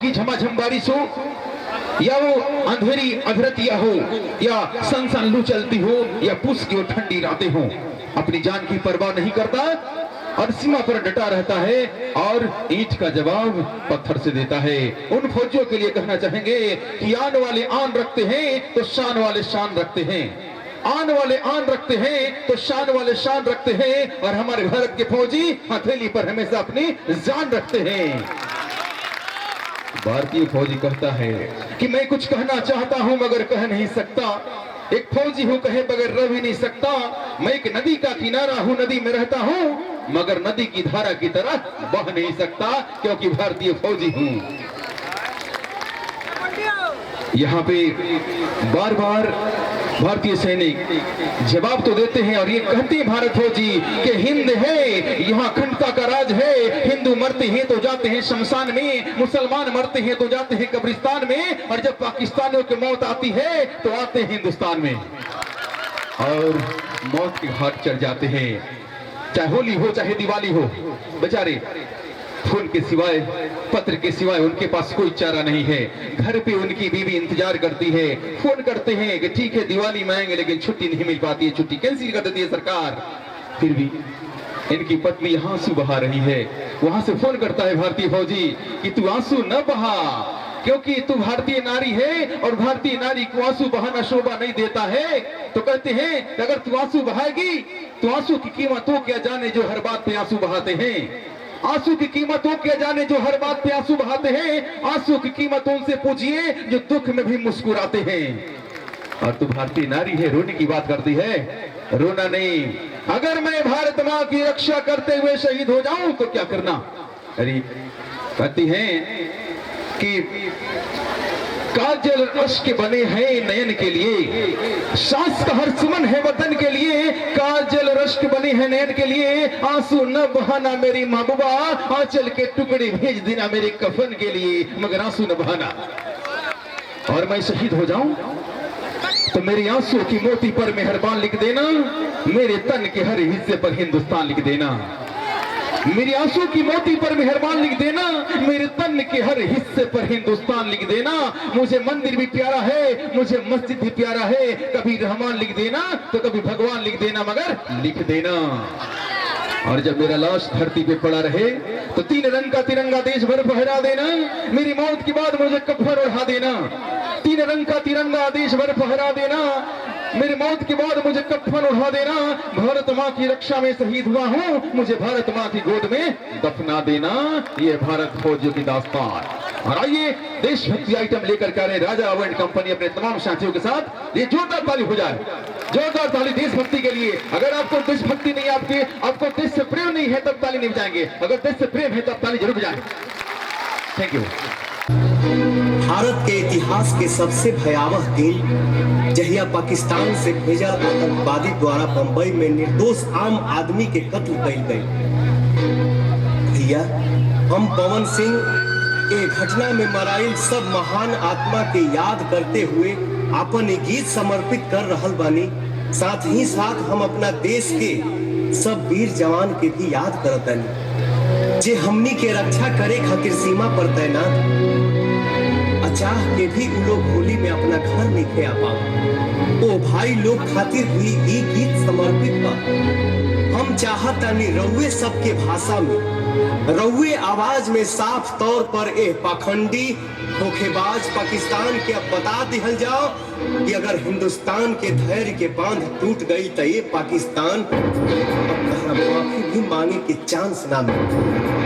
की झमाझम बारिश हो या वो अंधेरी अधरतिया हो या सनसन लू चलती हो या पूस की वो ठंडी रातें हो, अपनी जान की परवाह नहीं करता और सीमा पर डटा रहता है और ईंट का जवाब पत्थर से देता है। उन फौजियों के लिए कहना चाहेंगे कि आन वाले आन रखते हैं तो शान वाले शान रखते हैं, आन वाले आन रखते हैं तो शान वाले शान रखते हैं, और हमारे भारत के फौजी हथेली पर हमेशा अपनी जान रखते हैं। भारतीय फौजी कहता है कि मैं कुछ कहना चाहता हूं मगर कह नहीं सकता, एक फौजी हूं कहे बगैर रह भी नहीं सकता, मैं एक नदी का किनारा हूं, नदी में रहता हूं मगर नदी की धारा की तरह बह नहीं सकता, क्योंकि भारतीय फौजी हूं। यहाँ पे बार बार भारतीय सैनिक जवाब तो देते हैं और ये कहते हैं भारत फौजी कि हिंद है, यहाँ अखंडता का राज है, हिंदू मरते हैं तो जाते हैं शमशान में, मुसलमान मरते हैं तो जाते हैं कब्रिस्तान में, और जब पाकिस्तानियों की मौत आती है तो आते हैं हिंदुस्तान में और मौत के घाट चढ़ जाते हैं। चाहे होली हो चाहे दिवाली हो, बेचारे फोन के सिवाय पत्र के सिवाय उनके पास कोई चारा नहीं है। घर पे उनकी बीवी इंतजार करती है, फोन करते हैं कि ठीक है दिवाली में आएंगे, लेकिन छुट्टी नहीं मिल पाती है, छुट्टी कैंसिल कर देती है सरकार। फिर भी इनकी पत्नी यहाँ आंसू बहा रही है, वहां से फोन करता है भारतीय फौजी कि तू आंसू न बहा, क्योंकि तू भारतीय नारी है और भारतीय नारी को आंसू बहाना शोभा नहीं देता है। तो कहते हैं कि अगर तू आंसू बहाएगी तो आंसू की कीमत हो क्या जाने जो हर बात पे आंसू बहाते हैं, आंसू की कीमत हो क्या जाने जो हर बात पे आंसू बहाते हैं, आंसू की कीमत उनसे पूछिए जो दुख में भी मुस्कुराते हैं। और तू भारतीय नारी है, रोने की बात करती है, रोना नहीं। अगर मैं भारत माँ की रक्षा करते हुए शहीद हो जाऊं तो क्या करना। अरे कहती हैं कि काजल अश्क बने हैं नयन के लिए, सांस का हर सुमन है वतन के लिए, काजल रश्क बने हैं नयन के लिए, आंसू न बहाना मेरी महबूबा, आंचल के टुकड़े भेज देना मेरे कफन के लिए, मगर आंसू न बहाना। और मैं शहीद हो जाऊं तो मेरे आंसू की मोती पर मेहरबान लिख देना, मेरे तन के हर हिस्से पर हिंदुस्तान लिख देना, मेरी आंसू की मोती पर मेहरबान लिख देना, मेरे तन के हर हिस्से पर हिंदुस्तान लिख देना। मुझे मंदिर भी प्यारा है, मुझे मस्जिद भी प्यारा है, कभी रहमान लिख देना तो कभी भगवान लिख देना, मगर लिख देना। और जब मेरा लाश धरती पे पड़ा रहे तो 3 रंग का तिरंगा देश भर फहरा देना, मेरी मौत के बाद मुझे कफन ओढ़ा देना, 3 रंग का तिरंगा देश भर फहरा देना, मेरी मौत के बाद मुझे कफन उठा देना, भारत माँ की रक्षा में शहीद हुआ हूँ, मुझे भारत माँ की गोद में दफना देना। ये भारत फौजियों की दास्तान। और आइए देशभक्ति आइटम लेकर के आ रहे राजा अवॉर्ड कंपनी अपने तमाम साथियों के साथ, ये जोरदार ताली हो जाए, जोरदार ताली देशभक्ति के लिए। अगर आपको देशभक्ति नहीं, आपको देश से प्रेम नहीं है तब ताली नहीं बजाएंगे, अगर देश से प्रेम है तब ताली जरूर बजाएं। Thank you. भारत के इतिहास के सबसे भयावह दिन जहिया पाकिस्तान से भेजल आतंकवादी द्वारा बंबई में निर्दोष आम आदमी के कत्ल कइल गई। भैया हम पवन सिंह के घटना में मराइल सब महान आत्मा के याद करते हुए अपन गीत समर्पित कर रहल बानी। साथ ही साथ हम अपना देश के सब वीर जवान के भी याद करतनी जे हमनी के रक्षा करे खातिर सीमा पर तैनात, चाह के भी उ लोग होली में अपना घर नहीं आ पाओ। ओ भाई लोग खातिर भी ये गीत समर्पित बा। हम चाहतानी रउए सबके भाषा में, रउए आवाज में साफ तौर पर ए पाखंडी धोखेबाज पाकिस्तान के अब बता दिहल जाओ कि अगर हिंदुस्तान के धैर्य के बांध टूट गई तो ये पाकिस्तान अब माफी भी मांगे के चांस ना मिले।